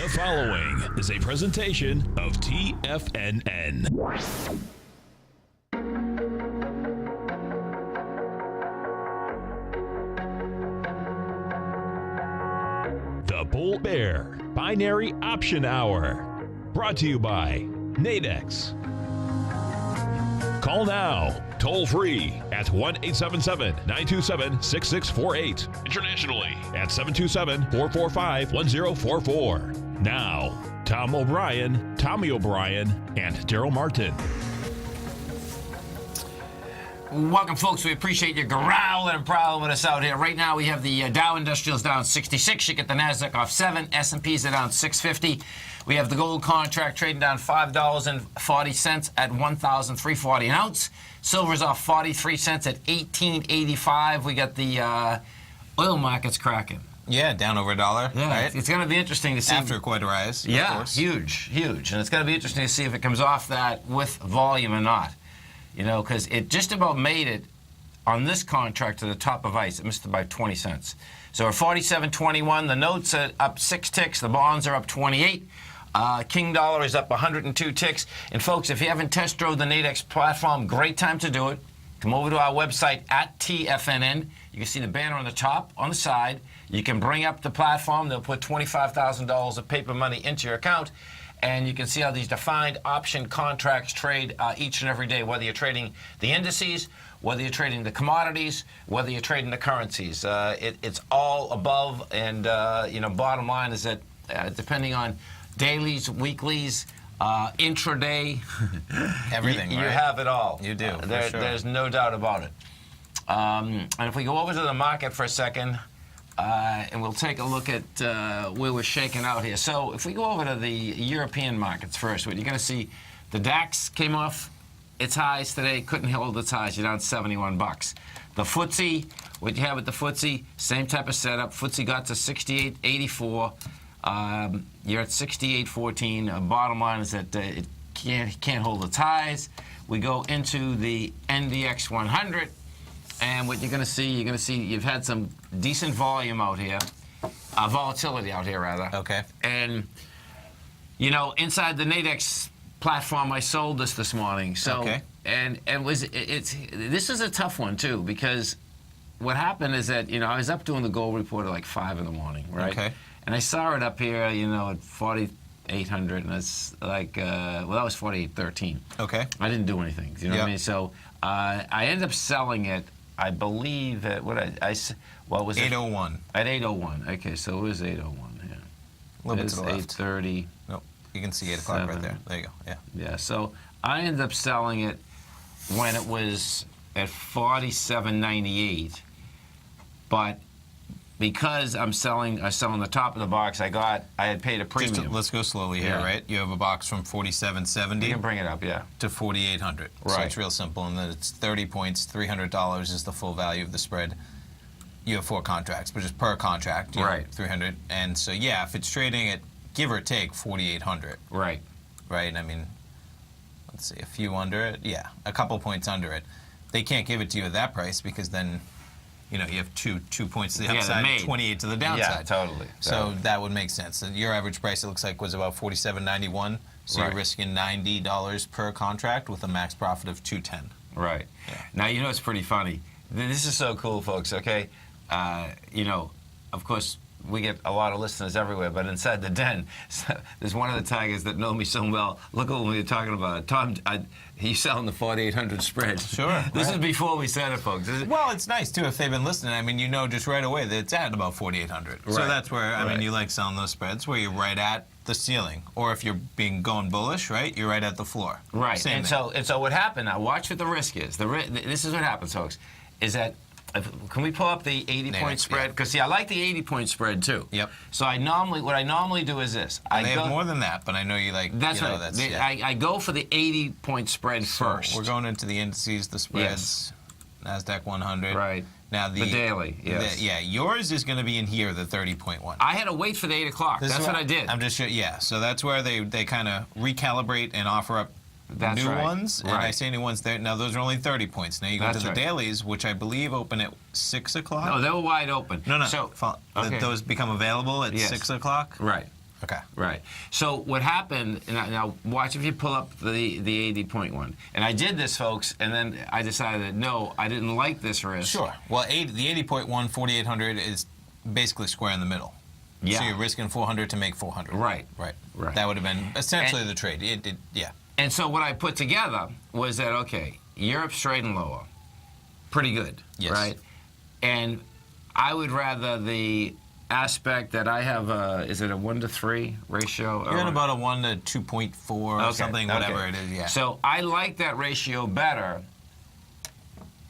The following is a presentation of TFNN. The Bull Bear Binary Option Hour. Brought to you by Nadex. Call now, toll free at 1-877-927-6648. Internationally at 727-445-1044. Now, Tommy O'Brien, and Darrell Martin. Welcome, folks. We appreciate you growling and prowling with us out here. Right now, we have the Dow Industrials down 66. You get the Nasdaq off 7. S&Ps are down 650. We have the gold contract trading down $5.40 at $1,340 an ounce. Silver's off 43 cents at $18.85. We got the oil markets cracking. Yeah, down over $1. Yeah, right? It's going to be interesting to see. After quite a rise, yeah, of course. Huge. And it's going to be interesting to see if it comes off that with volume or not. You know, because it just about made it on this contract to the top of ice. It missed about 20 cents. So at 47.21, the notes are up 6 ticks. The bonds are up 28. King dollar is up 102 ticks. And folks, if you haven't test drove the Nadex platform, great time to do it. Come over to our website at TFNN. You can see the banner on the top, on the side. You can bring up the platform. They'll put $25,000 of paper money into your account. And you can see how these defined option contracts trade each and every day, whether you're trading the indices, whether you're trading the commodities, whether you're trading the currencies. It's all above, and bottom line is that depending on dailies, weeklies, intraday, everything, you right? have it all. You do, for sure. There's no doubt about it. And if we go over to the market for a second, and we'll take a look at where we're shaking out here. So if we go over to the European markets first, what you're going to see, the DAX came off its highs today, couldn't hold its highs. You're down 71 bucks. The FTSE, what you have with the FTSE, same type of setup. FTSE got to 68.84. You're at 68.14. Bottom line is that it can't hold its highs. We go into the NDX 100. And what you're going to see you've had some decent volume out here, volatility out here, rather. Okay. And, inside the Nadex platform, I sold this morning. So, okay. And this is a tough one, too, because what happened is that, I was up doing the gold report at like 5 in the morning, right? Okay. And I saw it up here, at 4,800, and it's like, that was 4,813. Okay. I didn't do anything, you know what I mean? So I ended up selling it. I believe at what was it? 801. At 801. Okay, so it was 801. Yeah. A little bit to the left. 830. Nope. You can see 8 o'clock right there. There you go. Yeah. Yeah. So I ended up selling it when it was at 47.98, but because I'm selling the top of the box, I had paid a premium. Let's go slowly here, right? You have a box from 47.70. You can bring it up, yeah. To 4,800. Right. So it's real simple, and then it's 30 points, $300 is the full value of the spread. You have 4 contracts, but just per contract, right? 300, and so yeah, if it's trading at give or take 4,800. Right. Right. I mean, let's see, a few under it. Yeah, a couple points under it. They can't give it to you at that price because then. You have two points to the upside, 28 to the downside. Yeah, totally. So that would make sense. And your average price, it looks like, was about $47.91. So you're risking $90 per contract with a max profit of $210. Right. Yeah. Now, it's pretty funny. This is so cool, folks, okay? Of course, we get a lot of listeners everywhere, but inside the den, there's one of the tigers that know me so well. Look at what we were talking about. Tom, he's selling the 4,800 spread. Sure. This is before we said it, folks. Well, it's nice, too, if they've been listening. I mean, just right away that it's at about 4,800. Right. So that's where, I mean, you like selling those spreads, where you're right at the ceiling. Or if you're going bullish, right, you're right at the floor. Right. Same and so what happened, now watch what the risk is. This is what happens, folks, is that can we pull up the 80-point spread? Because, see, I like the 80-point spread, too. Yep. So what I normally do is this. They have more than that, but I know you like, that's right. I go for the 80-point spread first. We're going into the indices, the spreads, NASDAQ 100. Right. Now the daily, yes. Yours is going to be in here, the 30.1. I had to wait for the 8 o'clock. That's what I did. I'm just so that's where they kind of recalibrate and offer up new ones, and I say new ones there. Now, those are only 30 points. Now, you go to the dailies, which I believe open at 6 o'clock. No, they were wide open. No. So, those become available at 6 o'clock? Right. Okay. Right. So what happened, now watch if you pull up the 80.1. And I did this, folks, and then I decided, no, I didn't like this risk. Sure. Well, the 80.1, 4,800 is basically square in the middle. Yeah. So you're risking 400 to make 400. Right. Right. Right. That would have been essentially the trade. Yeah. And so what I put together was that, okay, Europe's trading lower. Pretty good. Yes. Right? And I would rather the aspect that I have, is it a 1-to-3 ratio? You're at about a 1 to 2.4 something, whatever it is, yeah. So I like that ratio better,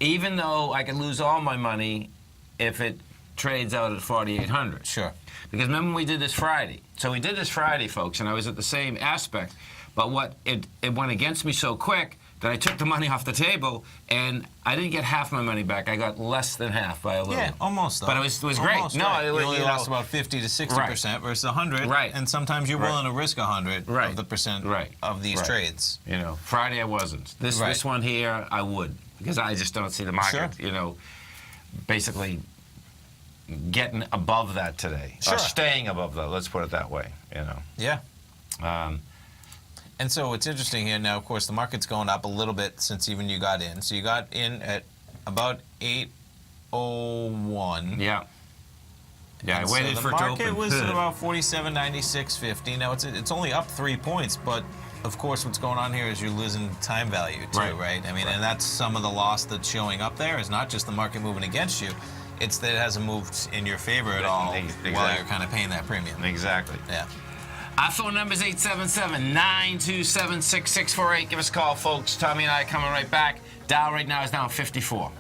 even though I can lose all my money if it trades out at 4,800. Sure. Because remember we did this Friday. So we did this Friday, folks, and I was at the same aspect. But what it went against me so quick that I took the money off the table, and I didn't get half my money back. I got less than half by a little. Yeah, almost. Though. But it was great. Almost, no, right. it was, you only lost about 50 to 60% versus 100. Right. And sometimes you're willing to risk 100 of the percent of these trades. You know, Friday I wasn't. This one here I would, because I just don't see the market. You know, basically getting above that today, or staying above that. Let's put it that way. You know. Yeah. And so it's interesting here now, of course, the market's going up a little bit since even you got in. So you got in at about 801. Yeah. Yeah, and I waited for it to open. The market was at about 47.96.50. Now it's only up 3 points, but of course what's going on here is you're losing time value too, right? I mean, and that's some of the loss that's showing up there is not just the market moving against you. It's that it hasn't moved in your favor at all while you're kind of paying that premium. Exactly. Yeah. Our phone number is 877-927-6648. Give us a call, folks. Tommy and I are coming right back. Dow right now is down 54.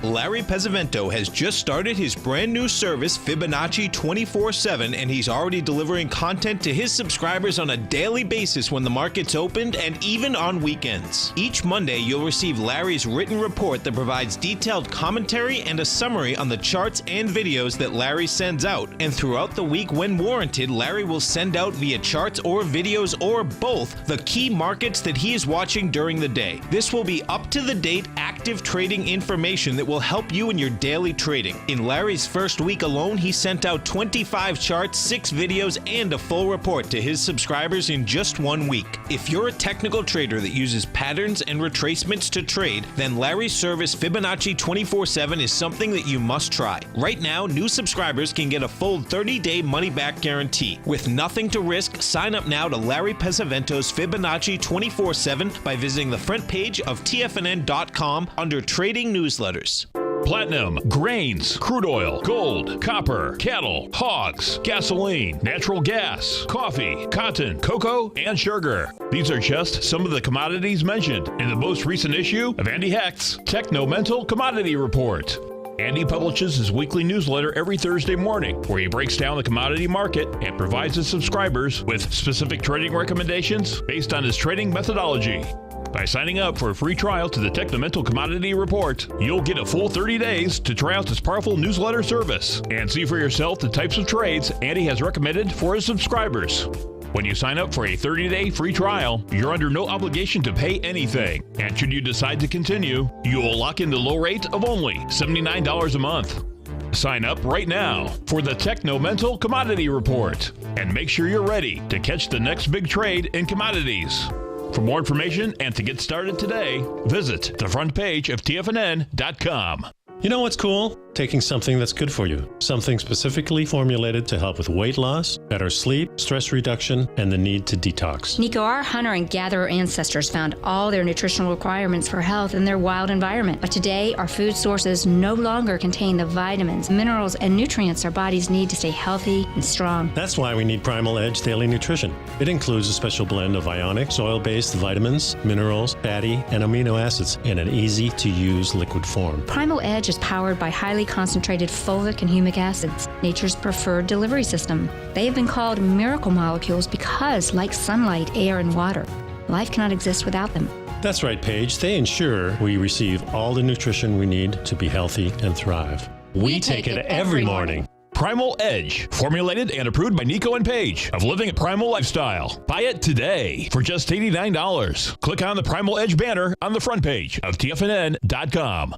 Larry Pesavento has just started his brand new service, Fibonacci 24/7, and he's already delivering content to his subscribers on a daily basis when the market's opened and even on weekends. Each Monday, you'll receive Larry's written report that provides detailed commentary and a summary on the charts and videos that Larry sends out. And throughout the week, when warranted, Larry will send out via charts or videos or both the key markets that he is watching during the day. This will be up-to-the-date, active trading information that will help you in your daily trading. In Larry's first week alone, he sent out 25 charts, 6 videos, and a full report to his subscribers in just 1 week. If you're a technical trader that uses patterns and retracements to trade, then Larry's service Fibonacci 24/7 is something that you must try. Right now, new subscribers can get a full 30-day money-back guarantee. With nothing to risk, sign up now to Larry Pesavento's Fibonacci 24/7 by visiting the front page of TFNN.com under Trading Newsletters. Platinum, grains, crude oil, gold, copper, cattle, hogs, gasoline, natural gas, coffee, cotton, cocoa, and sugar. These are just some of the commodities mentioned in the most recent issue of Andy Hecht's Techno-Mental Commodity Report. Andy publishes his weekly newsletter every Thursday morning, where he breaks down the commodity market and provides his subscribers with specific trading recommendations based on his trading methodology. By signing up for a free trial to the Techno-Mental Commodity Report, you'll get a full 30 days to try out this powerful newsletter service and see for yourself the types of trades Andy has recommended for his subscribers. When you sign up for a 30-day free trial, you're under no obligation to pay anything. And should you decide to continue, you will lock in the low rate of only $79 a month. Sign up right now for the Techno-Mental Commodity Report and make sure you're ready to catch the next big trade in commodities. For more information and to get started today, visit the front page of TFNN.com. You know what's cool? Taking something that's good for you. Something specifically formulated to help with weight loss, better sleep, stress reduction, and the need to detox. Nico, our hunter and gatherer ancestors found all their nutritional requirements for health in their wild environment. But today, our food sources no longer contain the vitamins, minerals, and nutrients our bodies need to stay healthy and strong. That's why we need Primal Edge Daily Nutrition. It includes a special blend of ionic, soil-based vitamins, minerals, fatty, and amino acids in an easy-to-use liquid form. Primal Edge is powered by highly concentrated fulvic and humic acids, nature's preferred delivery system. They have been called miracle molecules because, like sunlight, air, and water, life cannot exist without them. That's right, Paige. They ensure we receive all the nutrition we need to be healthy and thrive. We take it every morning. Primal Edge, formulated and approved by Nico and Paige of Living a Primal Lifestyle. Buy it today for just $89. Click on the Primal Edge banner on the front page of TFNN.com.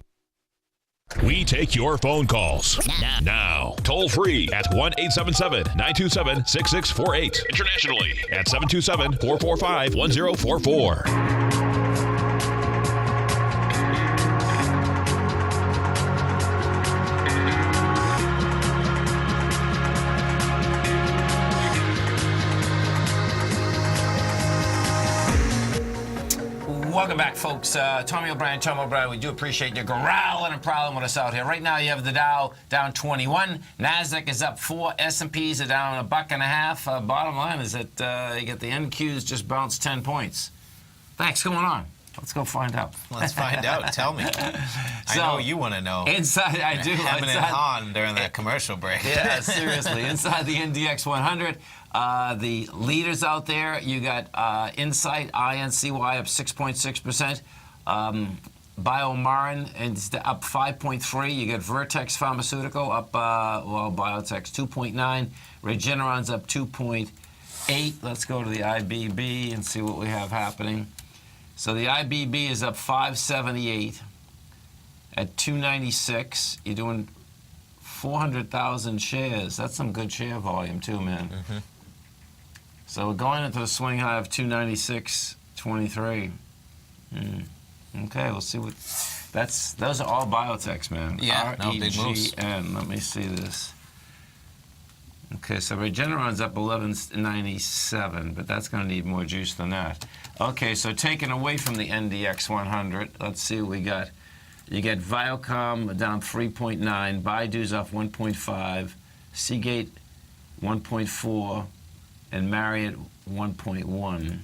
We take your phone calls now. Toll free at 1-877-927-6648. Internationally at 727-445-1044. Welcome back, folks. Tommy O'Brien, Tom O'Brien. We do appreciate you growling and prowling with us out here. Right now, you have the Dow down 21. Nasdaq is up 4. S&Ps are down $1.50. Bottom line is that you get the NQs just bounced 10 points. Thanks. Going on. Let's go find out. Let's find out. Tell me. I know you want to know. Inside, I do. Hemming and hawing during that commercial break. Yeah, seriously. Inside the NDX 100, the leaders out there, you got Insight, INCY up 6.6%. BioMarin is up 5.3. You got Vertex Pharmaceutical up, Biotech's 2.9. Regeneron's up 2.8. Let's go to the IBB and see what we have happening. So the IBB is up 578 at 296. You're doing 400,000 shares. That's some good share volume too, man. Mm-hmm. So we're going into the swing high of 296.23. Okay, we'll see what. Those are all biotechs, man. Yeah, no big moves. REGN. Let me see this. Okay, so Regeneron's up 1197, but that's going to need more juice than that. Okay, so taken away from the NDX 100, let's see what we got. You get Viacom down 3.9, Baidu's off 1.5, Seagate 1.4, and Marriott 1.1.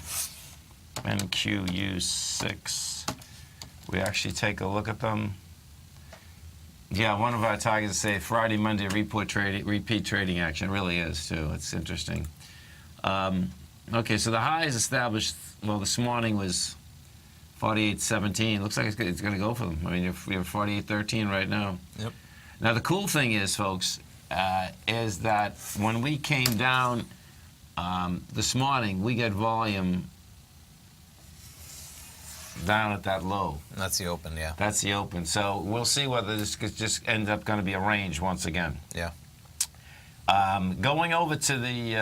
NQU 6. We actually take a look at them. Yeah, one of our targets say Friday, Monday repeat trading action. It really is too. It's interesting. Okay, so the highs established. Well, this morning was 48.17. Looks like it's going to go for them. I mean, we have 48.13 right now. Yep. Now the cool thing is, folks, is that when we came down this morning, we get volume down at that low. That's the open, yeah. That's the open. So we'll see whether this could just end up going to be a range once again. Yeah. Going over to the,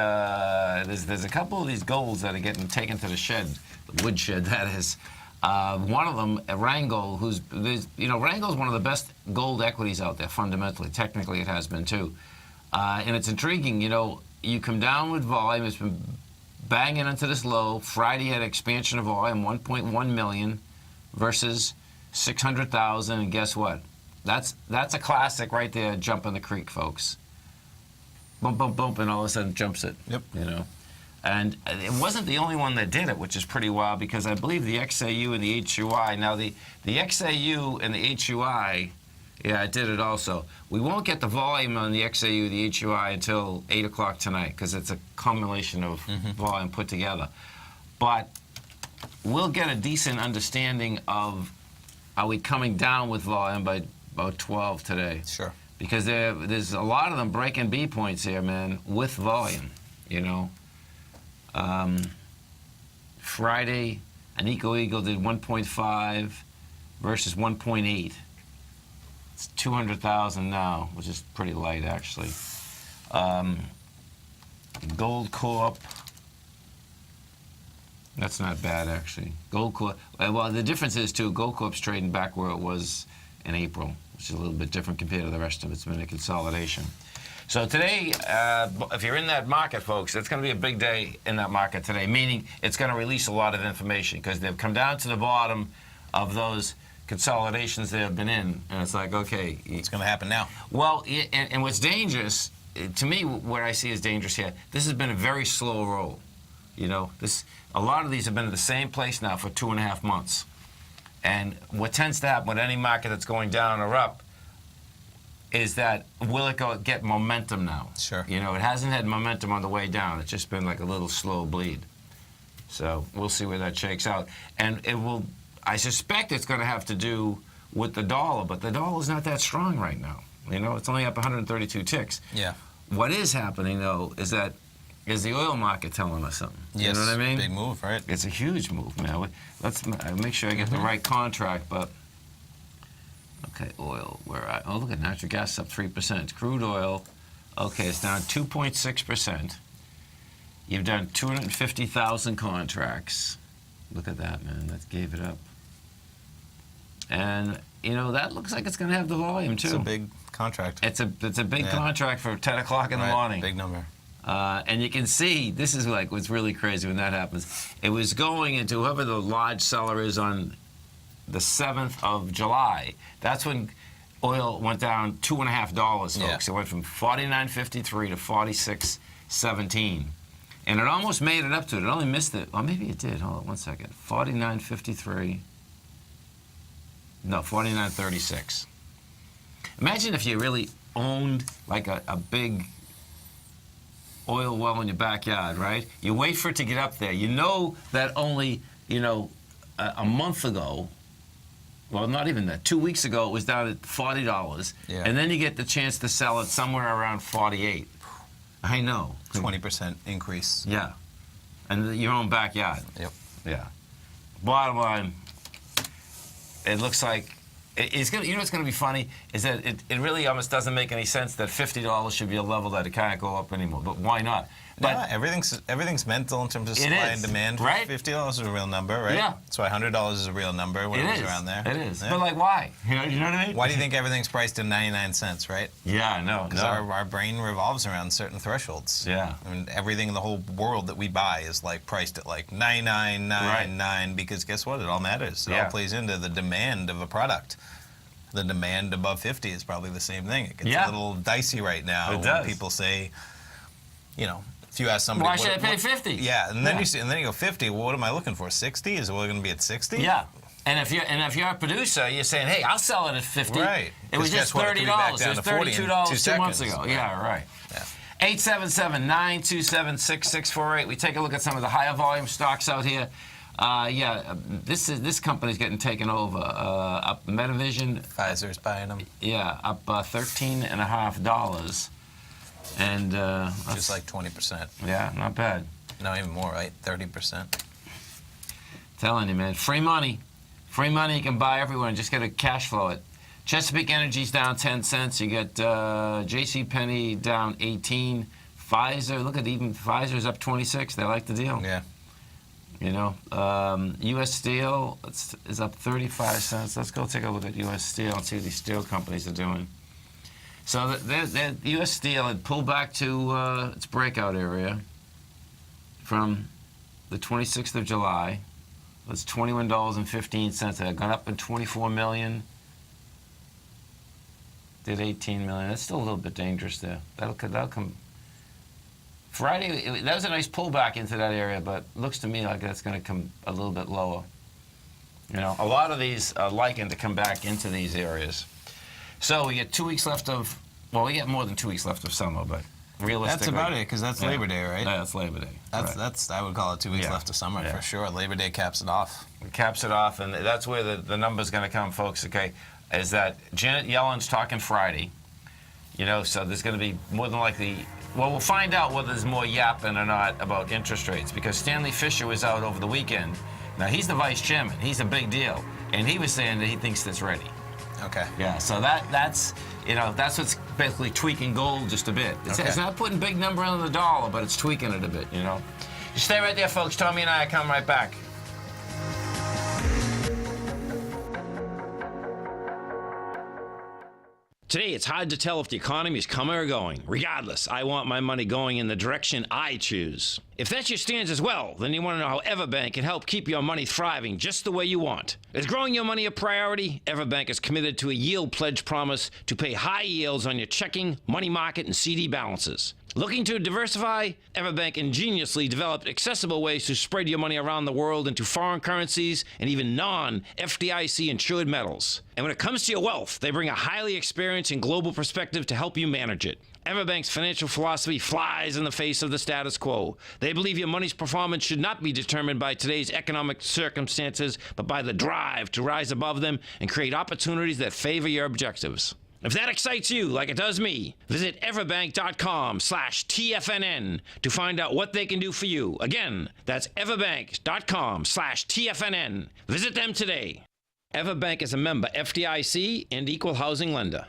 there's a couple of these golds that are getting taken to the shed, the wood shed, that is. One of them, Rangol, Rangol's one of the best gold equities out there, fundamentally. Technically, it has been too. And it's intriguing, you come down with volume. It's been banging into this low. Friday had expansion of volume, 1.1 million versus 600,000. And guess what? That's a classic right there, jump in the creek, folks. Bump, bump, bump, and all of a sudden jumps it. Yep. And it wasn't the only one that did it, which is pretty wild, because I believe the XAU and the HUI, now the XAU and the HUI, yeah, it did it also. We won't get the volume on the XAU, the HUI until 8 o'clock tonight, because it's a combination of volume put together. But we'll get a decent understanding of, are we coming down with volume by about 12 today? Sure. Because there's a lot of them breaking B points here, man, with volume, Friday, an Eagle did 1.5 versus 1.8. It's 200,000 now, which is pretty light, actually. Gold Corp, that's not bad, actually. Gold Corp, well, the difference is, too, Gold Corp's trading back where it was in April, which is a little bit different compared to the rest of it. It's been a consolidation. So today, if you're in that market, folks, it's going to be a big day in that market today, meaning it's going to release a lot of information because they've come down to the bottom of those consolidations they have been in, and it's like, okay. What's going to happen now? Well, and what's dangerous, to me, what I see as dangerous here, this has been a very slow roll. A lot of these have been at the same place now for 2.5 months. And what tends to happen with any market that's going down or up is that, will it get momentum now? Sure. It hasn't had momentum on the way down. It's just been like a little slow bleed. So we'll see where that shakes out. And it will, I suspect it's going to have to do with the dollar, but the dollar's not that strong right now. It's only up 132 ticks. Yeah. What is happening, though, is the oil market telling us something? Yes, you know what I mean? Big move, right? It's a huge move, man. Let's make sure I get the right contract, but... Okay, oil, oh, look at natural gas up 3%. Crude oil Okay, it's down 2.6%. You've done 250,000 contracts. Look at that, man. That gave it up. And, that looks like it's going to have the volume, too. It's a big contract. It's a big contract for 10 o'clock in the morning. Big number. And you can see, this is like what's really crazy when that happens. It was going into whoever the large seller is on the 7th of July. That's when oil went down $2.50, folks. Yeah. It went from $49.53 to $46.17. And it almost made it up to it. It only missed it. Well, maybe it did. Hold on one second. $49.53. No, $49.36. Imagine if you really owned like a big oil well in your backyard, right? You wait for it to get up there. You know that only, a month ago, well, not even that, 2 weeks ago, it was down at $40. Yeah. And then you get the chance to sell it somewhere around $48. I know. 20% increase. Yeah. And your own backyard. Yep. Yeah. Bottom line, it looks like it's gonna. What's going to be funny is that it really almost doesn't make any sense that $50 should be a level that it can't go up anymore. But why not? But everything's mental in terms of supply and demand. Right? $50 is a real number, right? Yeah. That's why $100 is a real number when it was around there. It is. Yeah. But like, why? You know what I mean? Why do you think everything's priced at 99 cents, right? Yeah, I know. Because our brain revolves around certain thresholds. Yeah. I mean, everything in the whole world that we buy is like priced at like 99.99 because guess what? It all matters. It all plays into the demand of a product. The demand above 50 is probably the same thing. It gets a little dicey right now when people say, if you ask somebody, why should I pay 50? Yeah, and then you go 50. Well, what am I looking for? 60? Is it going to be at 60? Yeah. And if you're a producer, you're saying, hey, I'll sell it at 50. Right. It was just $30. It was $32 2 months ago. Yeah, right. Yeah. 877-927-6648. We take a look at some of the higher volume stocks out here. This company's getting taken over. Up Medivision. Pfizer's buying them. Yeah, up $13.50. And just like 20%. Yeah, not bad. No, even more, right? 30%. Telling you, man, free money. Free money you can buy everywhere and just get a cash flow it. Chesapeake Energy's down 10 cents. You get JCPenney down 18. Pfizer, look at even Pfizer's up 26. They like the deal. Yeah. U.S. Steel is up 35 cents. Let's go take a look at U.S. Steel and see what these steel companies are doing. So the U.S. Steel had pulled back to its breakout area from the 26th of July. That's $21.15. It had gone up in 24 million. Did 18 million. That's still a little bit dangerous there. That'll come. Friday, that was a nice pullback into that area, but looks to me like that's going to come a little bit lower. A lot of these are likened to come back into these areas. So we get 2 weeks left of, we get more than 2 weeks left of summer, but realistically. That's about it, because that's Labor Day, right? Yeah, that's Labor Day. That's I would call it 2 weeks left of summer for sure. Labor Day caps it off. It caps it off, and that's where the number's going to come, folks, okay, is that Janet Yellen's talking Friday, so there's going to be more than likely, we'll find out whether there's more yapping or not about interest rates, because Stanley Fischer was out over the weekend. Now, he's the vice chairman. He's a big deal, and he was saying that he thinks that's ready. Okay. Yeah, so that's what's basically tweaking gold just a bit. It's not putting big number on the dollar, but it's tweaking it a bit, You stay right there, folks. Tommy and I are coming right back. Today, it's hard to tell if the economy is coming or going. Regardless, I want my money going in the direction I choose. If that's your stance as well, then you want to know how Everbank can help keep your money thriving just the way you want. Is growing your money a priority? Everbank is committed to a yield pledge promise to pay high yields on your checking, money market, and CD balances. Looking to diversify? Everbank ingeniously developed accessible ways to spread your money around the world into foreign currencies and even non-FDIC insured metals. And when it comes to your wealth, they bring a highly experienced and global perspective to help you manage it. Everbank's financial philosophy flies in the face of the status quo. They believe your money's performance should not be determined by today's economic circumstances, but by the drive to rise above them and create opportunities that favor your objectives. If that excites you like it does me, visit everbank.com/TFNN to find out what they can do for you. Again, that's everbank.com/TFNN. Visit them today. Everbank is a member FDIC and equal housing lender.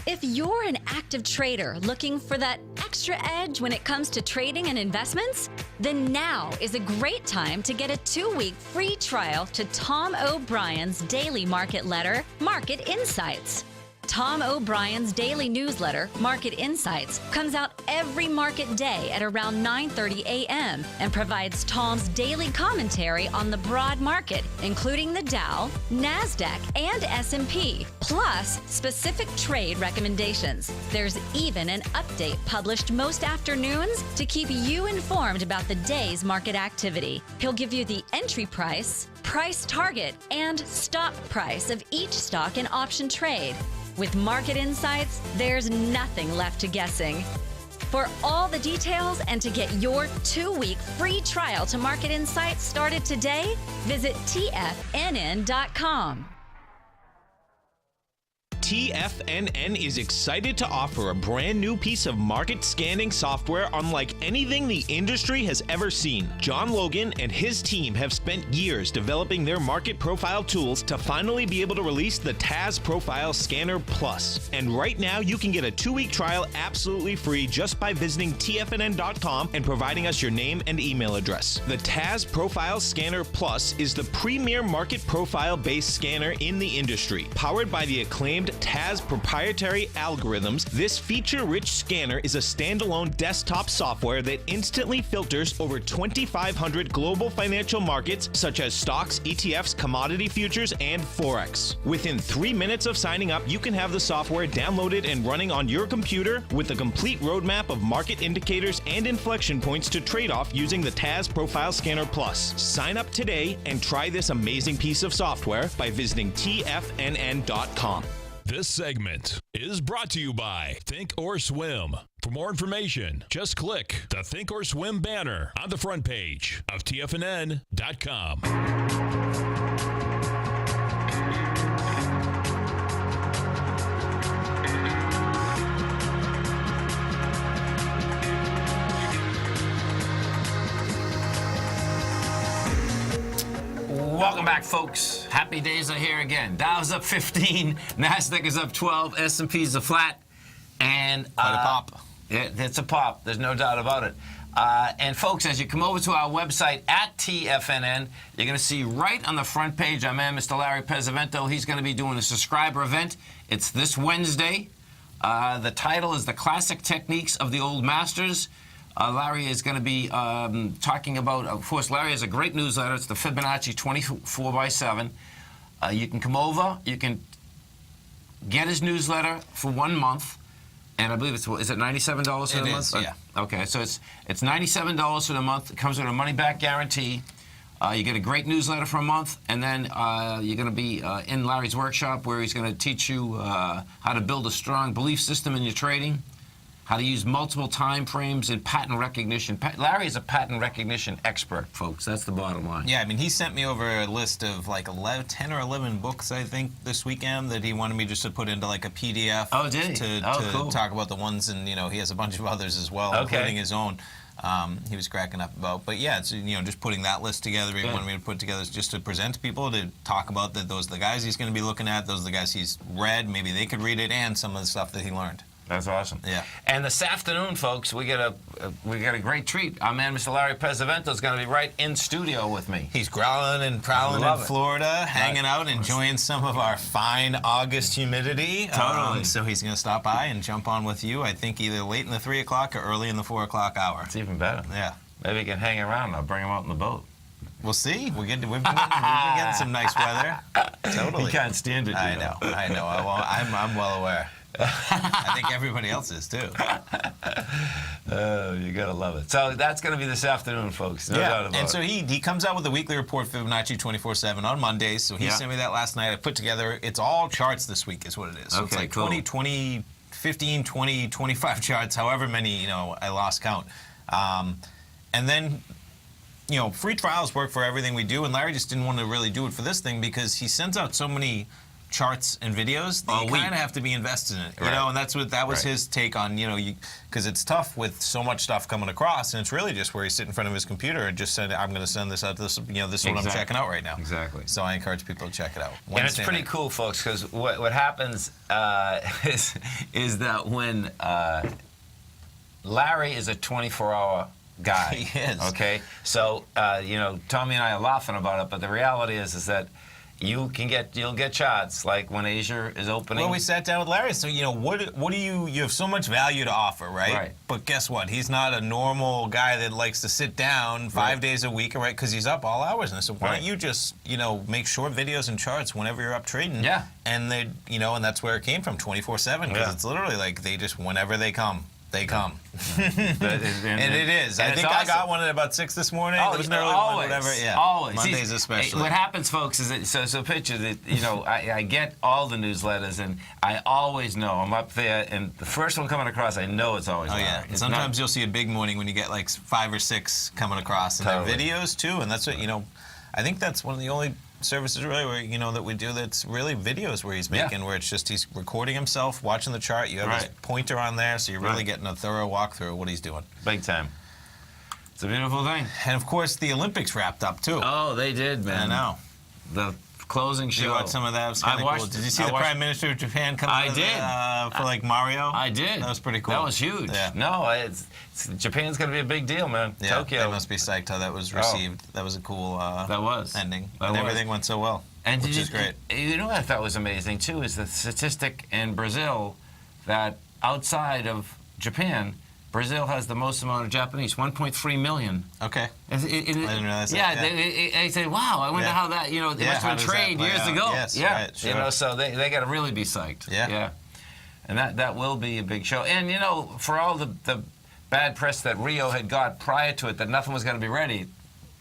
If you're an active trader looking for that extra edge when it comes to trading and investments, then now is a great time to get a 2-week free trial to Tom O'Brien's daily market letter, Market Insights. Tom O'Brien's daily newsletter, Market Insights, comes out every market day at around 9:30 a.m. and provides Tom's daily commentary on the broad market, including the Dow, Nasdaq, and S&P, plus specific trade recommendations. There's even an update published most afternoons to keep you informed about the day's market activity. He'll give you the entry price, price target, and stop price of each stock and option trade. With Market Insights, there's nothing left to guessing. For all the details and to get your 2-week free trial to Market Insights started today, visit TFNN.com. TFNN is excited to offer a brand new piece of market scanning software unlike anything the industry has ever seen. John Logan and his team have spent years developing their market profile tools to finally be able to release the TAS Profile Scanner Plus. And right now, you can get a 2-week trial absolutely free just by visiting TFNN.com and providing us your name and email address. The TAS Profile Scanner Plus is the premier market profile-based scanner in the industry. Powered by the acclaimed TAS proprietary algorithms, this feature-rich scanner is a standalone desktop software that instantly filters over 2,500 global financial markets such as stocks, ETFs, commodity futures, and Forex. Within 3 minutes of signing up, you can have the software downloaded and running on your computer with a complete roadmap of market indicators and inflection points to trade off using the TAS Profile Scanner Plus. Sign up today and try this amazing piece of software by visiting TFNN.com. This segment is brought to you by Think or Swim. For more information, just click the Think or Swim banner on the front page of TFNN.com. Welcome back, folks. Happy days are here again. Dow's up 15, Nasdaq is up 12, S&P's a flat, and Quite a pop. It's a pop. There's no doubt about it. And folks, as you come over to our website at TFNN, you're going to see right on the front page, our man, Mr. Larry Pesavento. He's going to be doing a subscriber event. It's this Wednesday. The title is The Classic Techniques of the Old Masters. Larry is going to be talking about, of course, Larry has a great newsletter. It's the Fibonacci 24/7. You can come over. You can get his newsletter for 1 month. And I believe is it $97 for the month? Yeah. Okay, so it's $97 for the month. It comes with a money-back guarantee. You get a great newsletter for a month, and then you're going to be in Larry's workshop where he's going to teach you how to build a strong belief system in your trading, how to use multiple time frames and pattern recognition. Larry is a pattern recognition expert, folks. That's the bottom line. Yeah, I mean, he sent me over a list of like 10 or 11 books, I think, this weekend that he wanted me just to put into like a PDF. Oh, did he? To Cool. talk about the ones, and, he has a bunch of others as well, including his own. He was cracking up about. But yeah, it's, just putting that list together. He wanted me to put together just to present to people, to talk about that. Those are the guys he's going to be looking at. Those are the guys he's read. Maybe they could read it, and some of the stuff that he learned. That's awesome. Yeah. And this afternoon, folks, we got a great treat. Our man, Mr. Larry Pesavento, is going to be right in studio with me. He's growling and prowling in Florida, hanging out, enjoying some of our fine August humidity. Totally. So he's going to stop by and jump on with you, I think either late in the 3 o'clock or early in the 4 o'clock hour. It's even better. Yeah. Maybe he can hang around. I'll bring him out in the boat. We'll see. We've been getting some nice weather. Totally. He can't stand it. I know. I'm well aware. I think everybody else is too. Oh, you gotta love it. So that's gonna be this afternoon, folks. No doubt about it. And so he comes out with a weekly report, Fibonacci 24/7 on Mondays. So he sent me that last night. I put together. It's all charts this week, is what it is. So it's like 20, 15, 20, 25 charts, however many I lost count. And then free trials work for everything we do. And Larry just didn't want to really do it for this thing because he sends out so many charts and videos, you kind of have to be invested in it, you know, and that was his take on, you know, because it's tough with so much stuff coming across, and it's really just where he sit in front of his computer and just said, I'm going to send this out to this, you know, this is what I'm checking out right now. Exactly. So I encourage people to check it out. And it's pretty cool, folks, because what happens is that when Larry is a 24-hour guy. He is. Okay? So, you know, Tommy and I are laughing about it, but the reality is that you'll get charts like when Asia is opening. Well, we sat down with Larry. So, you know, what do you have so much value to offer, right? Right. But guess what? He's not a normal guy that likes to sit down 5 days a week, right? Because he's up all hours. And I said, why don't you just, you know, make short videos and charts whenever you're up trading? Yeah. And they, you know, and that's where it came from, 24/7. Because it's literally like they just, whenever they come. They come. and it is. I think awesome. I got one at about 6 this morning. Oh, it was an early always, one, whatever. Yeah. Always. Mondays See, especially. What happens, folks, is that, so picture that, you know, I get all the newsletters, and I always know. I'm up there, and the first one coming across, I know it's always Oh, yeah. It's Sometimes you'll see a big morning when you get like 5 or 6 coming across. And they're videos, too. And that's what, you know, I think that's one of the only services really where, you know, that we do that's really videos where he's making, where it's just he's recording himself, watching the chart. You have his pointer on there, so you're really getting a thorough walkthrough of what he's doing. Big time. It's a beautiful thing. And of course, the Olympics wrapped up too. Oh, they did, man. I know. The closing show. You watched some of that? It was kinda cool. Did you see the Prime Minister of Japan come out for like Mario? I did. That was pretty cool. That was huge. Yeah. No, Japan's going to be a big deal, man. Yeah, Tokyo. They must be psyched how that was received. That was a cool ending. Everything went so well, which is great. You know what I thought was amazing, too, is the statistic in Brazil that outside of Japan, Brazil has the most amount of Japanese, 1.3 million. Okay. I didn't realize that. Yeah, they say, wow, I wonder how that, you know, it must have been trained years ago. Yes, yeah, right, sure. You know, so they got to really be psyched. Yeah. And that will be a big show. And, you know, for all the bad press that Rio had got prior to it, that nothing was going to be ready,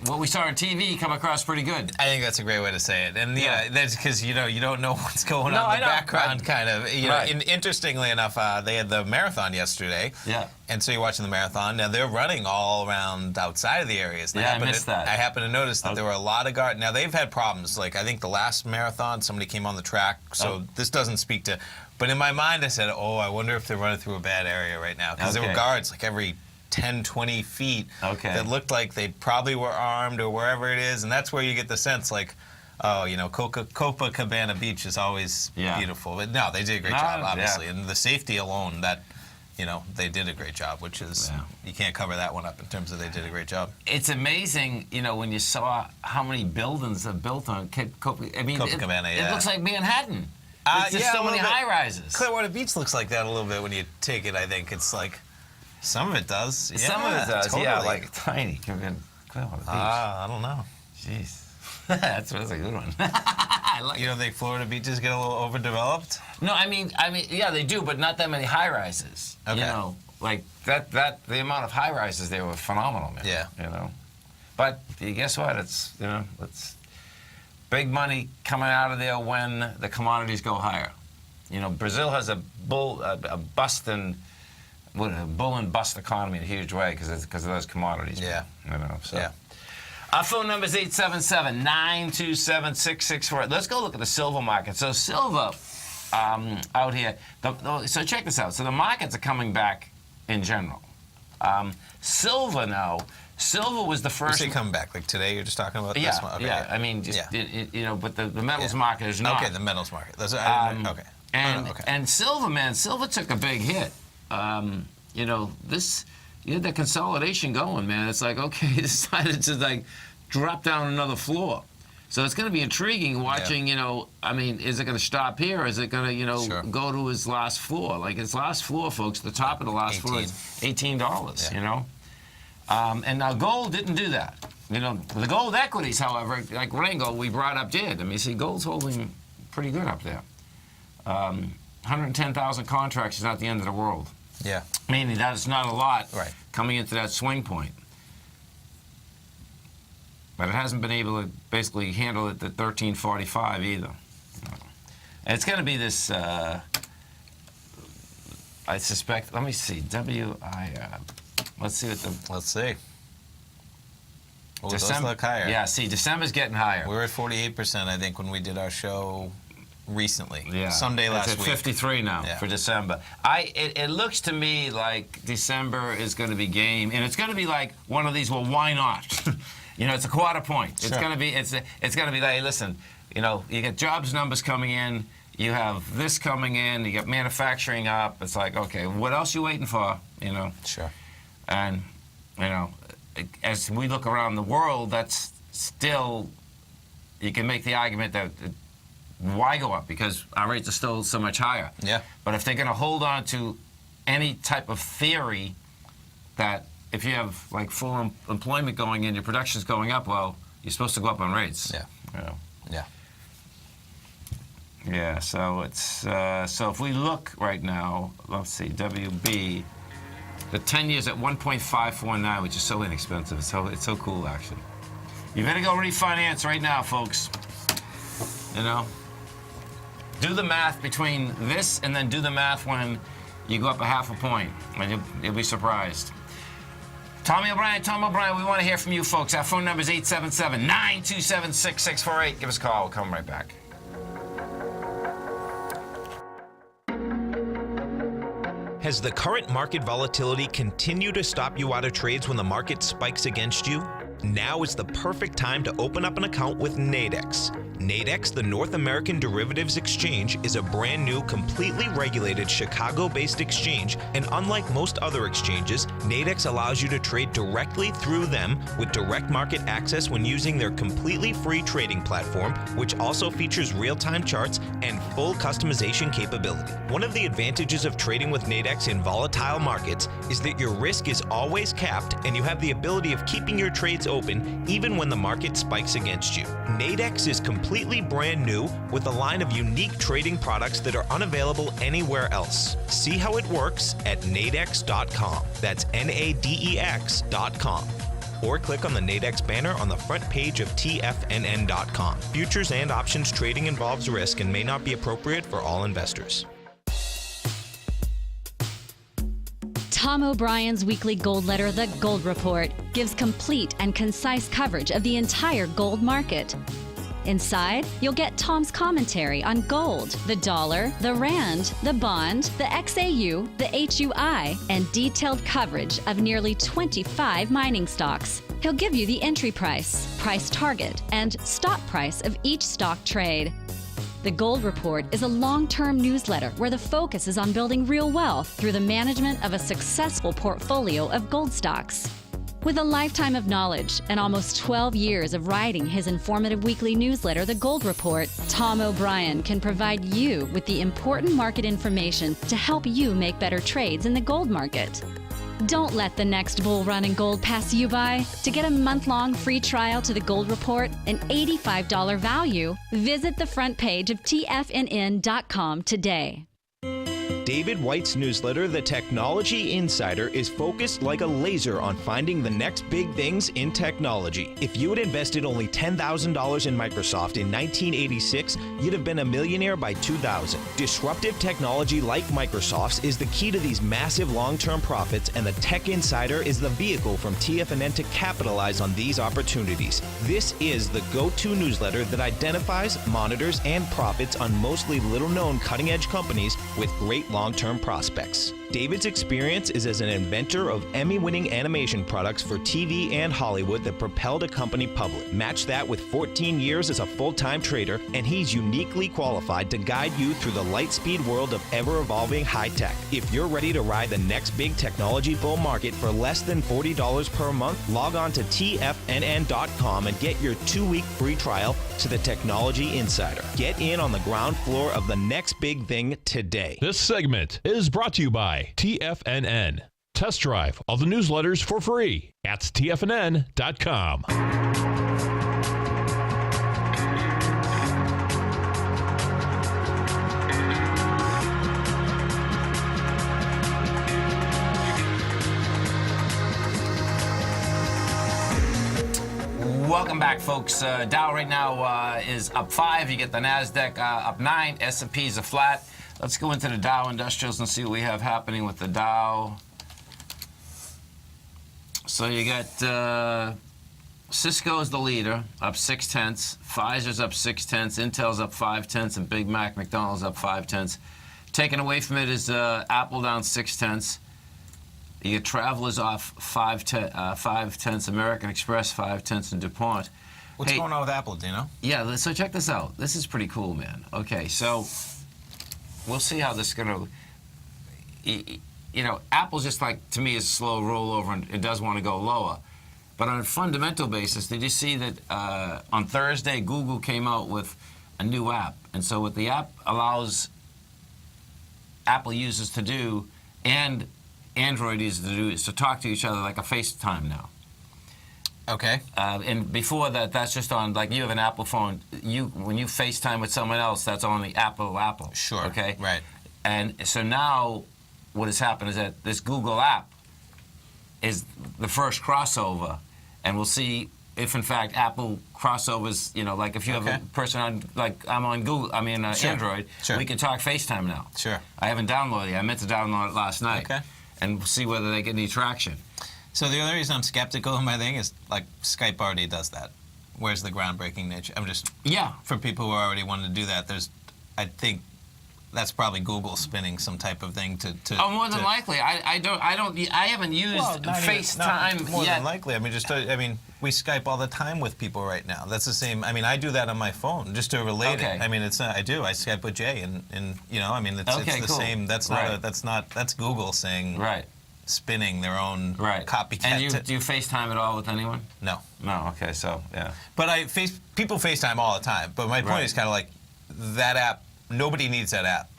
what we saw on TV come across pretty good. I think that's a great way to say it. And yeah, that's because, you know, you don't know what's going on in the background, kind of. You know, interestingly enough, they had the marathon yesterday. Yeah. And so you're watching the marathon. Now, they're running all around outside of the areas. I missed that. I happened to notice that there were a lot of guards. Now, they've had problems. Like, I think the last marathon, somebody came on the track. So this doesn't speak to... But in my mind, I said, oh, I wonder if they're running through a bad area right now. Because there were guards, like, every 10, 20 feet that looked like they probably were armed or wherever it is. And that's where you get the sense, like, oh, you know, Copacabana Beach is always beautiful. But no, they did a great job, obviously. And the safety alone, that, you know, they did a great job, which is, you can't cover that one up in terms of they did a great job. It's amazing, you know, when you saw how many buildings are built on Copacabana. I mean, it looks like Manhattan. There's just so many high-rises. Clearwater Beach looks like that a little bit when you take it, I think. It's like... Some of it does. Some of it does, totally. like tiny. Clearwater Beach. I don't know. Jeez. that's a good one. I like you don't think Florida beaches get a little overdeveloped? No, I mean, yeah, they do, but not that many high-rises. Okay. You know, like the amount of high-rises there were phenomenal, man. Yeah. You know. But guess what? It's, you know, it's big money coming out of there when the commodities go higher. You know, Brazil has a bull and bust economy in a huge way because of those commodities. Yeah. You know, so. Yeah. Our phone number is 877-927-6648. Let's go look at the silver market. So silver out here. So check this out. So the markets are coming back in general. Silver now. Silver was the first. You say come back like today. You're just talking about this one. Okay, I mean, just you know, but the metals market is not. Okay, the metals market. That's okay. And silver, man, silver took a big hit. You know, you had that consolidation going, man. It's like, okay, it decided to like drop down another floor. So it's going to be intriguing watching, you know, I mean, is it going to stop here? Or is it going to, you know, go to his last floor? Like his last floor, folks, the top of the last floor is $18, you know? And now gold didn't do that. You know, the gold equities, however, like Rango we brought up did. I mean, see, gold's holding pretty good up there. 110,000 contracts is not the end of the world. Yeah. Meaning that it's not a lot coming into that swing point. But it hasn't been able to basically handle it at 1345 either. And it's going to be this, I suspect, let me see, let's see what the... Let's see. Well, December, does look higher. Yeah, see, December's getting higher. We were at 48%, I think, when we did our show recently. Yeah. Someday last it's at week. 53 now Yeah. for December. It looks to me like December is going to be game, and it's going to be like one of these. Well, why not? You know, it's a quarter point. Sure. It's going to be. It's going to be like, hey, listen. You know, you get jobs numbers coming in. You have this coming in. You get manufacturing up. It's like, okay, what else you waiting for? You know. Sure. And you know, as we look around the world, that's still. You can make the argument that. Why go up? Because our rates are still so much higher. Yeah. But if they're going to hold on to any type of theory that if you have like full employment going in, your production's going up, well, you're supposed to go up on rates. Yeah. You know? Yeah. Yeah. So it's so if we look right now, let's see, WB, the 10 years at 1.549, which is so inexpensive. It's so cool actually. You better go refinance right now, folks. You know. Do the math between this and then do the math when you go up a half a point, and you'll be surprised. Tom O'Brien, we want to hear from you folks. Our phone number is 877-927-6648. Give us a call. We'll come right back. Has the current market volatility continued to stop you out of trades when the market spikes against you? Now is the perfect time to open up an account with Nadex. Nadex, the North American Derivatives Exchange, is a brand new, completely regulated Chicago-based exchange, and unlike most other exchanges, Nadex allows you to trade directly through them with direct market access when using their completely free trading platform, which also features real-time charts and full customization capability. One of the advantages of trading with Nadex in volatile markets is that your risk is always capped and you have the ability of keeping your trades open even when the market spikes against you. Nadex is completely brand new with a line of unique trading products that are unavailable anywhere else. See how it works at nadex.com. That's Nadex.com. Or click on the Nadex banner on the front page of TFNN.com. Futures and options trading involves risk and may not be appropriate for all investors. Tom O'Brien's weekly gold letter, The Gold Report, gives complete and concise coverage of the entire gold market. Inside, you'll get Tom's commentary on gold, the dollar, the rand, the bond, the XAU, the HUI, and detailed coverage of nearly 25 mining stocks. He'll give you the entry price, price target, and stop price of each stock trade. The Gold Report is a long-term newsletter where the focus is on building real wealth through the management of a successful portfolio of gold stocks. With a lifetime of knowledge and almost 12 years of writing his informative weekly newsletter, The Gold Report, Tom O'Brien can provide you with the important market information to help you make better trades in the gold market. Don't let the next bull run in gold pass you by. To get a month-long free trial to The Gold Report, an $85 value, visit the front page of TFNN.com today. David White's newsletter, The Technology Insider, is focused like a laser on finding the next big things in technology. If you had invested only $10,000 in Microsoft in 1986, you'd have been a millionaire by 2000. Disruptive technology like Microsoft's is the key to these massive long-term profits, and the Tech Insider is the vehicle from TFNN to capitalize on these opportunities. This is the go-to newsletter that identifies, monitors, and profits on mostly little-known cutting-edge companies with great long-term prospects. David's experience is as an inventor of Emmy-winning animation products for TV and Hollywood that propelled a company public. Match that with 14 years as a full-time trader, and he's uniquely qualified to guide you through the light-speed world of ever-evolving high-tech. If you're ready to ride the next big technology bull market for less than $40 per month, log on to TFNN.com and get your 2-week free trial to the Technology Insider. Get in on the ground floor of the next big thing today. This segment is brought to you by TFNN. Test drive all the newsletters for free at TFNN.com. Welcome back, folks. Dow right now is up 5. You get the NASDAQ up 9. S&Ps are flat. Let's go into the Dow Industrials and see what we have happening with the Dow. So you got Cisco's the leader, up 0.6. Pfizer's up 0.6. Intel's up 0.5, and Big Mac, McDonald's up 0.5. Taken away from it is Apple down 0.6. You get Travelers off 0.5. American Express 0.5, and DuPont. What's going on with Apple, do you know? Yeah, so check this out. This is pretty cool, man. Okay, so we'll see how this is going to... You know, Apple's just like, to me, is a slow rollover, and it does want to go lower. But on a fundamental basis, did you see that on Thursday, Google came out with a new app? And so what the app allows Apple users to do and Android users to do is to talk to each other like a FaceTime now. Okay. And before that, that's just on, like, you have an Apple phone. When you FaceTime with someone else, that's on the Apple. Sure. Okay? Right. And so now what has happened is that this Google app is the first crossover, and we'll see if, in fact, Apple crossovers, you know, like if you have a person on, like I'm on Google, Android, we can talk FaceTime now. Sure. I haven't downloaded it. I meant to download it last night. Okay. And see whether they get any traction. So the only reason I'm skeptical of my thing is, like, Skype already does that. Where's the groundbreaking nature? I'm just... Yeah. For people who already wanted to do that, I think that's probably Google spinning some type of thing to more than likely. I haven't used FaceTime more yet. than likely. I mean, we Skype all the time with people right now. That's the same. I mean, I do that on my phone just to relate it. I mean, it's not, I do. I Skype with Jay, and you know, I mean, it's the same. That's not. That's Google saying spinning their own copycat. And do you FaceTime at all with anyone? No. No. Okay. So yeah. But people FaceTime all the time. But my point is kind of like that app. Nobody needs that app.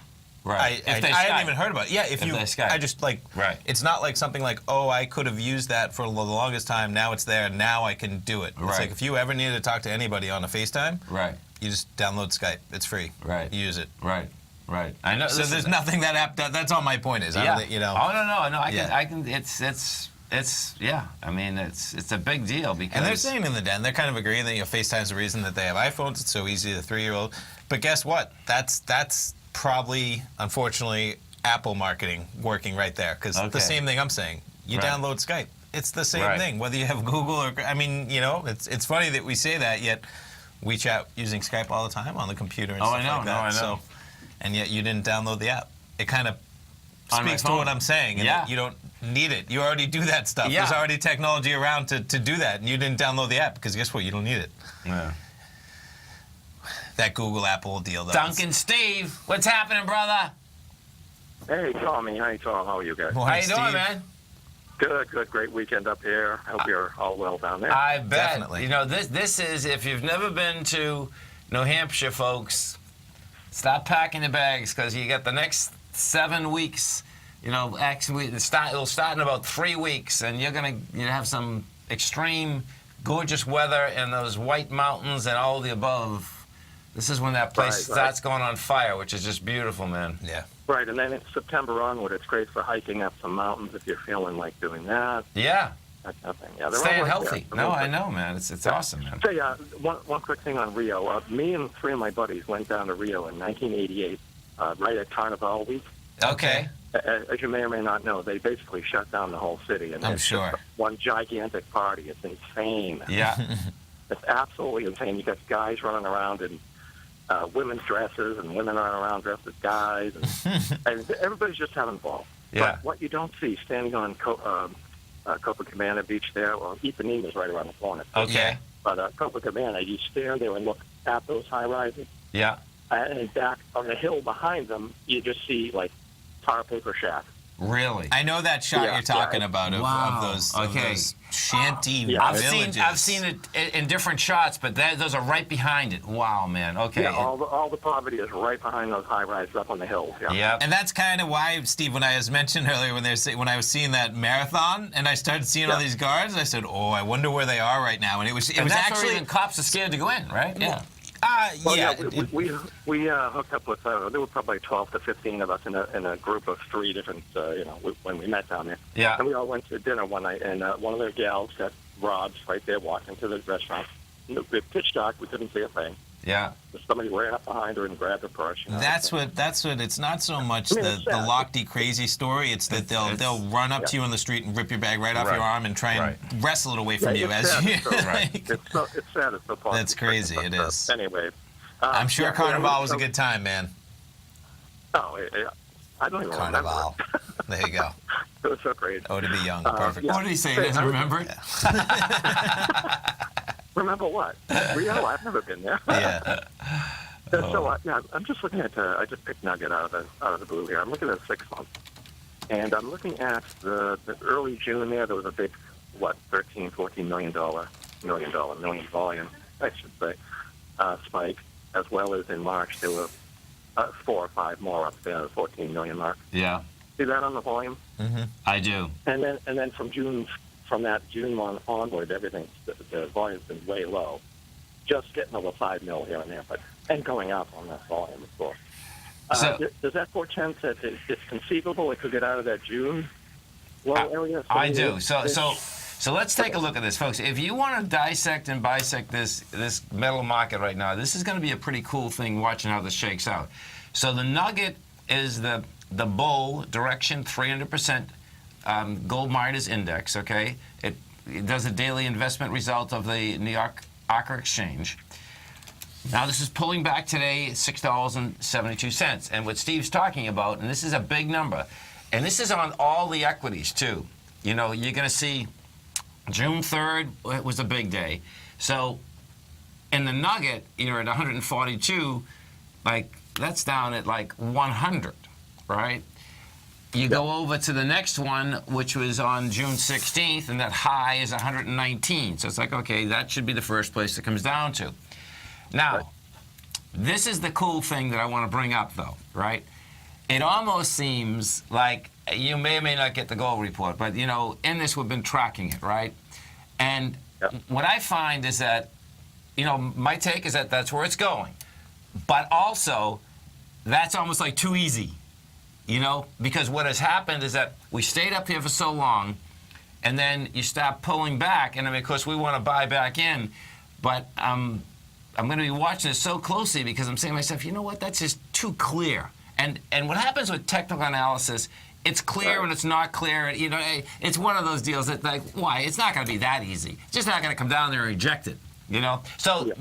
Right. I hadn't even heard about it. Yeah, if you, I just like, it's not like something like, oh, I could have used that for the longest time. Now it's there. Now I can do it. It's like if you ever needed to talk to anybody on a FaceTime, you just download Skype. It's free. You use it. Right. I know. So there's nothing that app. That's all my point is. Yeah. You know. Oh no. I can. It's yeah. I mean, it's a big deal because. And they're saying in the den, they're kind of agreeing that FaceTime's the reason that they have iPhones. It's so easy. The 3-year-old. But guess what? That's probably, unfortunately, Apple marketing working right there, because the same thing I'm saying. You download Skype. It's the same thing, whether you have Google or, I mean, you know, it's funny that we say that, yet we chat using Skype all the time on the computer and stuff like that. I know. So, and yet you didn't download the app. It kind of speaks to what I'm saying. And you don't need it. You already do that stuff. There's already technology around to do that, and you didn't download the app because guess what? You don't need it. Yeah. That Google Apple deal, though. Duncan Steve, what's happening, brother? Hey, Tommy. Hey, Tom. How are you guys? How you doing, man? Good. Great weekend up here. I hope you're all well down there. I bet. Definitely. You know, this is, if you've never been to New Hampshire, folks, stop packing your bags because you got the next 7 weeks. You know, actually, it'll start in about 3 weeks, and you're going to have some extreme, gorgeous weather and those white mountains and all the above. This is when that place starts going on fire, which is just beautiful, man. Yeah. Right, and then it's September onward. It's great for hiking up some mountains if you're feeling like doing that. Yeah. That kind of thing. Yeah, staying healthy. No, I know, man. It's awesome, man. Say, one quick thing on Rio. Me and 3 of my buddies went down to Rio in 1988, right at Carnival Week. Okay. As you may or may not know, they basically shut down the whole city. And I'm sure. One gigantic party. It's insane. Yeah. It's absolutely insane. You got guys running around in women's dresses, and women running around dressed as guys, and everybody's just having fun. Yeah. But what you don't see standing on Copacabana Beach there, or Ipanema's right around the corner. Okay. But Copacabana, you stand there and look at those high rises. Yeah. And back on the hill behind them, you just see like tar paper shacks. Really? I know that shot you're talking about of those shanty villages. I've seen it in different shots, but those are right behind it. Wow, man. Okay. Yeah, all the poverty is right behind those high rises up on the hills. Yeah. Yep. And that's kind of why, Steve, when I was mentioned earlier, when I was seeing that marathon and I started seeing all these guards, I said, "Oh, I wonder where they are right now." And it was actually even cops are scared to go in, right? Yeah. We hooked up with there were probably 12 to 15 of us in a group of 3 different when we met down there. Yeah. And we all went to dinner one night, and one of their gals got robbed right there walking to the restaurant. It was pitch dark, we couldn't see a thing. Yeah. Somebody ran up behind her and grabbed her purse. You know? That's what. It's not so much the Lochte crazy story. It's that they'll run up to you on the street and rip your bag right off your arm and try and wrestle it away from you as you. It's sad. It's so possible. That's crazy. It is. Anyway, I'm sure Carnival was a good time, man. Oh, I don't even Carnival. There you go. It was so great. Oh, to be young. Perfect. What did he say? He doesn't remember it? Remember what? Rio? I've never been there. Yeah. So I'm just looking at. I just picked Nugget out of the blue here. I'm looking at 6 months, and I'm looking at the early June. There was a big, $13-14 million volume, I should say, spike, as well as in March there were 4 or 5 more up there, the 14 million mark. Yeah. See that on the volume? Mm-hmm. I do. And then from that June month onward, everything, the volume's been way low. Just getting over 5 mil here and there, and going up on that volume, of course. Does that portend that it's conceivable it could get out of that June low area? I do. So let's take a look at this, folks. If you want to dissect and bisect this metal market right now, this is going to be a pretty cool thing watching how this shakes out. So the Nugget is the bull direction, 300% gold miners index, okay? It does a daily investment result of the New York Ochre Exchange. Now this is pulling back today $6.72. And what Steve's talking about, and this is a big number, and this is on all the equities too. You know, you're going to see June 3rd was a big day. So in the Nugget, you're at 142, that's down at 100, right? You go over to the next one, which was on June 16th, and that high is 119. So it's okay, that should be the first place it comes down to. Now, this is the cool thing that I want to bring up, though, right? It almost seems like you may or may not get the gold report, but, in this we've been tracking it, right? And what I find is that, my take is that that's where it's going. But also, that's almost too easy, because what has happened is that we stayed up here for so long, and then you start pulling back, and of course, we want to buy back in, but I'm going to be watching this so closely because I'm saying to myself, you know what, that's just too clear. And what happens with technical analysis, it's clear and it's not clear. It's one of those deals that, why? It's not going to be that easy. It's just not going to come down there and reject it, So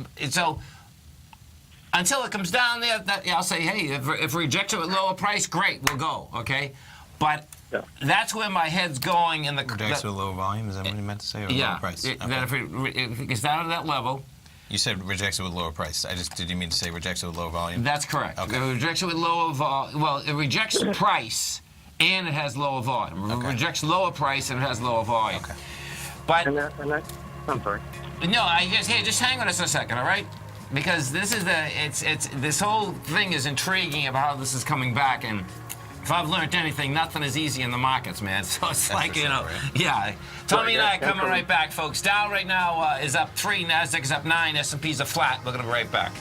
until it comes down there, I'll say, hey, if it rejects it at lower price, great, we'll go, okay? But that's where my head's going. Rejects with low volume, is that what you meant to say? Or low price? That if it gets down to that level. You said rejects it with lower price. Did you mean to say rejects it with low volume? That's correct. Okay. It rejects it with lower volume. Well, it rejects price and it has lower volume. It rejects lower price and it has lower volume. Okay. But I'm sorry. No, just hang on us a second, all right? Because this is this whole thing is intriguing about how this is coming back, and if I've learned anything, nothing is easy in the markets, man. So it's yeah. Tommy and I are coming right back, folks. Dow right now is up 3, Nasdaq is up 9, S&P's are flat. We're going to be right back.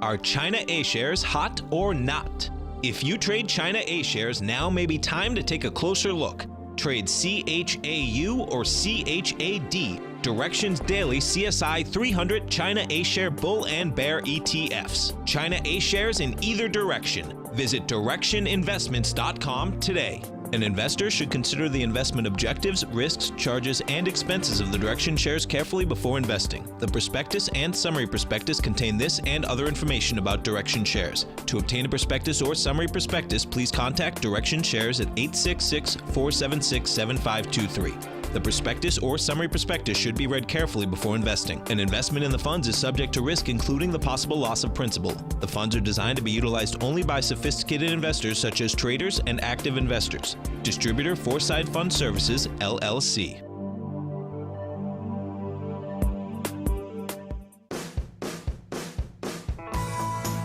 Are China A shares hot or not? If you trade China A shares, now may be time to take a closer look. Trade CHAU or CHAD, Directions Daily CSI 300 China A Share Bull and Bear ETFs. China A shares in either direction. Visit directioninvestments.com today. An investor should consider the investment objectives, risks, charges, and expenses of the Direction shares carefully before investing. The prospectus and summary prospectus contain this and other information about Direction shares. To obtain a prospectus or summary prospectus, please contact Direction shares at 866-476-7523. The prospectus or summary prospectus should be read carefully before investing. An investment in the funds is subject to risk, including the possible loss of principal. The funds are designed to be utilized only by sophisticated investors such as traders and active investors. Distributor Foreside Fund Services, LLC.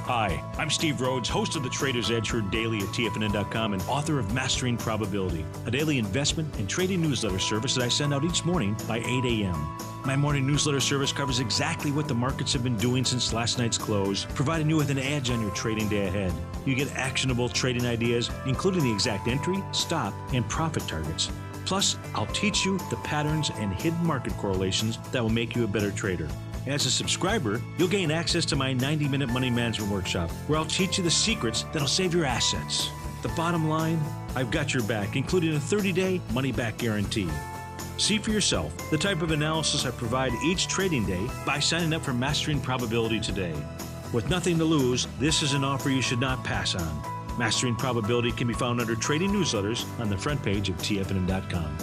Hi, I'm Steve Rhodes, host of the Trader's Edge heard daily at TFNN.com and author of Mastering Probability, a daily investment and trading newsletter service that I send out each morning by 8 a.m. My morning newsletter service covers exactly what the markets have been doing since last night's close, providing you with an edge on your trading day ahead. You get actionable trading ideas, including the exact entry, stop, and profit targets. Plus, I'll teach you the patterns and hidden market correlations that will make you a better trader. As a subscriber, you'll gain access to my 90-minute money management workshop, where I'll teach you the secrets that'll save your assets. The bottom line, I've got your back, including a 30-day money-back guarantee. See for yourself the type of analysis I provide each trading day by signing up for Mastering Probability today. With nothing to lose, this is an offer you should not pass on. Mastering Probability can be found under Trading Newsletters on the front page of TFNN.com.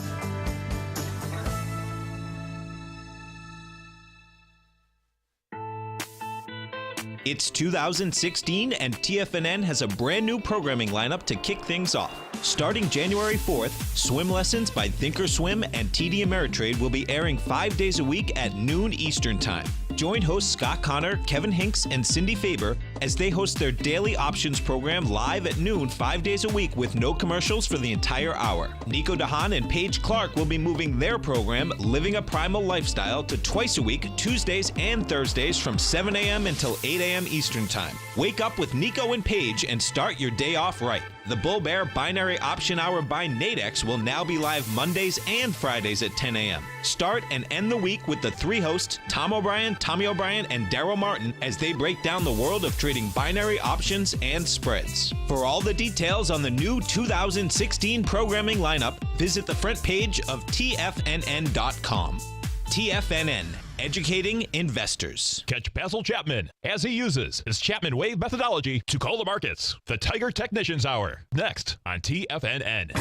It's 2016 and TFNN has a brand new programming lineup to kick things off. Starting January 4th, Swim Lessons by Thinkorswim and TD Ameritrade will be airing 5 days a week at noon Eastern Time. Join hosts Scott Connor, Kevin Hinks, and Cindy Faber as they host their daily options program live at noon 5 days a week with no commercials for the entire hour. Nico DeHaan and Paige Clark will be moving their program, Living a Primal Lifestyle, to twice a week, Tuesdays and Thursdays from 7 a.m. until 8 a.m. Eastern Time. Wake up with Nico and Paige and start your day off right. The Bull Bear Binary Option Hour by Nadex will now be live Mondays and Fridays at 10 a.m. Start and end the week with the three hosts, Tom O'Brien, Tommy O'Brien, and Darrell Martin, as they break down the world of trading binary options and spreads. For all the details on the new 2016 programming lineup, visit the front page of TFNN.com. TFNN, educating investors. Catch Basil Chapman as he uses his Chapman Wave methodology to call the markets. The Tiger Technicians Hour, next on TFNN.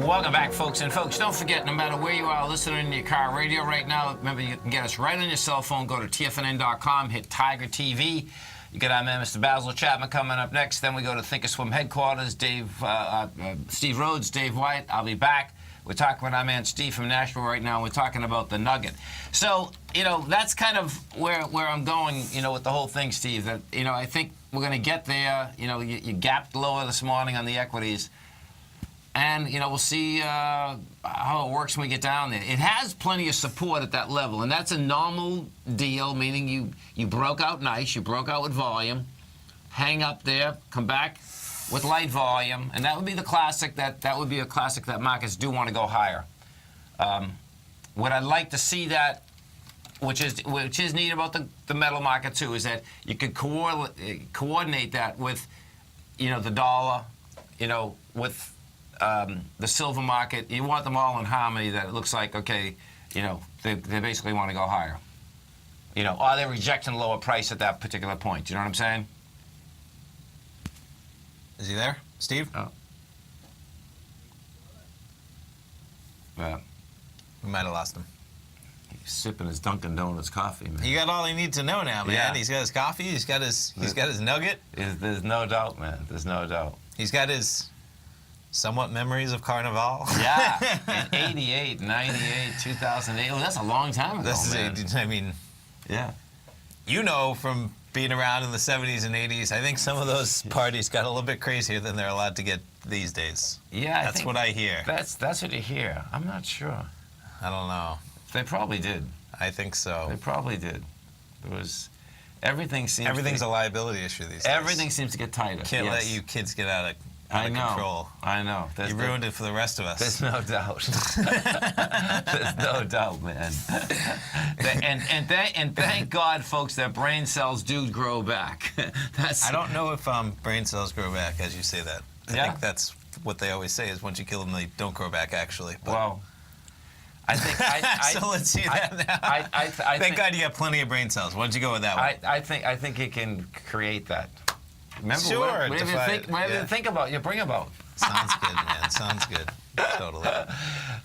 Welcome back, folks. And folks, don't forget, no matter where you are listening in your car radio right now, remember you can get us right on your cell phone. Go to TFNN.com, hit Tiger TV. You get our man, Mr. Basil Chapman, coming up next. Then we go to Thinkorswim headquarters. Steve Rhodes, Dave White. I'll be back. We're talking with our man Steve from Nashville right now. We're talking about the Nugget. So, that's kind of where I'm going, with the whole thing, Steve. That, I think we're going to get there. You gapped lower this morning on the equities. And, we'll see how it works when we get down there. It has plenty of support at that level, and that's a normal deal, meaning you broke out nice, you broke out with volume, hang up there, come back with light volume, and that would be the classic. That would be a classic that markets do want to go higher. What I'd like to see that, which is neat about the metal market too, is that you could coordinate that with, the dollar, with the silver market. You want them all in harmony, that it looks like, okay, they basically want to go higher. Are they rejecting lower price at that particular point? Do you know what I'm saying? Is he there, Steve? Oh. Yeah. We might have lost him. He's sipping his Dunkin' Donuts coffee, man. He got all he needs to know now, man. Yeah. He's got his coffee. He's got his nugget. There's no doubt, man. There's no doubt. He's got his somewhat memories of Carnival. Yeah, in 88, 98, 2008. Well, that's a long time ago, man. Yeah. From being around in the 70s and 80s, I think some of those parties got a little bit crazier than they're allowed to get these days. Yeah, that's what I hear. That's what you hear. I'm not sure. I don't know. They probably did. I think so. They probably did. Everything's a liability issue these days. Everything seems to get tighter. Can't let you kids get out of control. I know. You ruined it for the rest of us. There's no doubt. There's no doubt, man. and thank God, folks, that brain cells do grow back. I don't know if brain cells grow back, as you say that. I think that's what they always say, is once you kill them, they don't grow back, actually. But well, I think... so let's see that now. Thank God you got plenty of brain cells. Why don't you go with that one? I think it can create that. Remember, sure, whatever you think about, you bring about. Sounds good, man. Sounds good. Totally.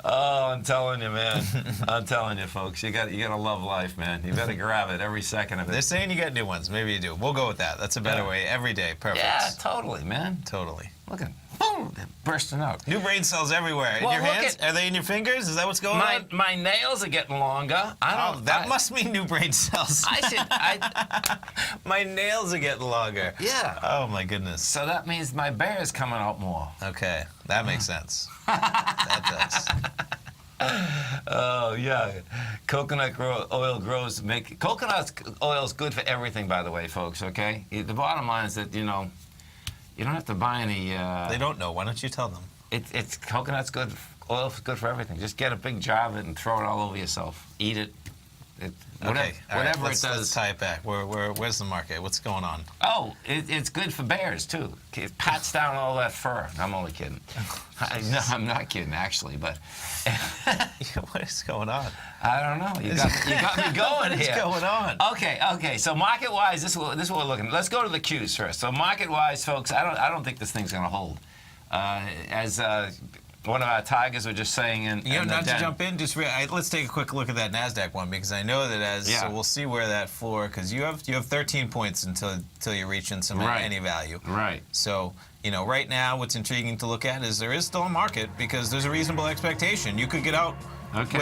Oh, I'm telling you, man. I'm telling you, folks. You got to love life, man. You better grab it every second of it. They're saying you got new ones. Maybe you do. We'll go with that. That's a better way. Every day. Perfect. Yeah, totally, man. Totally. Look at, boom, they're bursting out. New brain cells everywhere. In your hands? Are they in your fingers? Is that what's going on? My nails are getting longer. That must mean new brain cells. My nails are getting longer. Yeah. Oh, my goodness. So that means my bear is coming out more. Okay. That makes sense. That does. Oh yeah, coconut oil grows. Coconut oil is good for everything, by the way, folks. Okay, the bottom line is that you don't have to buy any. They don't know. Why don't you tell them? It's coconut's good. Oil's good for everything. Just get a big jar of it and throw it all over yourself. Eat it. Whatever it does. Let's tie it back. Where's the market? What's going on? Oh, it's good for bears too. It pats down all that fur. I'm only kidding. No, I'm not kidding actually, but what is going on? I don't know. You got me going here. What's going on? Okay. So market-wise, this is what we're looking at. Let's go to the Qs first. So market-wise, folks, I don't think this thing's going to hold. As one of our tigers were just saying, not to jump in, let's take a quick look at that Nasdaq one, because I know that so we'll see where that floor, because you have 13 points until you're reaching any value. Right. So right now, what's intriguing to look at is there is still a market, because there's a reasonable expectation. You could get out with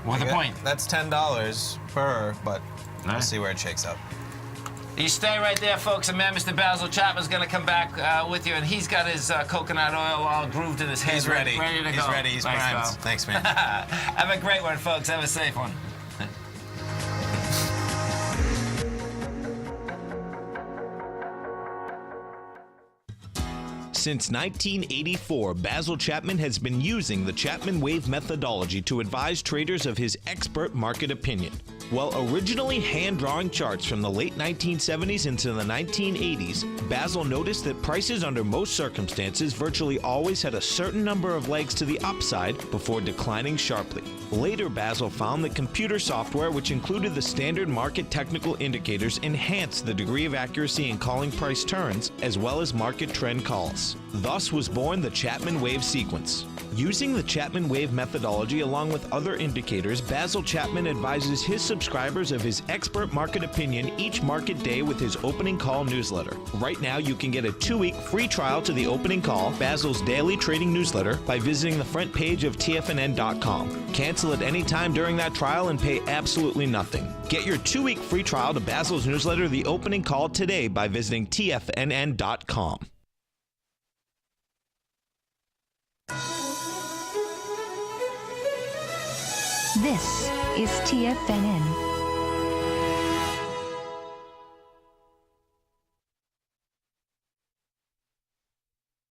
with a point. That's $10 per, but we'll see where it shakes out. You stay right there, folks. And man, Mr. Basil Chapman's going to come back with you, and he's got his coconut oil all grooved in his head. He's ready. Ready to go. He's ready. He's primed. Thanks, man. Have a great one, folks. Have a safe one. Since 1984, Basil Chapman has been using the Chapman Wave methodology to advise traders of his expert market opinion. While originally hand-drawing charts from the late 1970s into the 1980s, Basil noticed that prices under most circumstances virtually always had a certain number of legs to the upside before declining sharply. Later, Basil found that computer software, which included the standard market technical indicators, enhanced the degree of accuracy in calling price turns, as well as market trend calls. Thus was born the Chapman Wave sequence. Using the Chapman Wave methodology along with other indicators, Basil Chapman advises his subscribers of his expert market opinion each market day with his opening call newsletter. Right now, you can get a 2-week free trial to the opening call, Basil's daily trading newsletter, by visiting the front page of TFNN.com. Cancel at any time during that trial and pay absolutely nothing. Get your 2-week free trial to Basil's newsletter, The Opening Call, today by visiting TFNN.com. This is TFNN.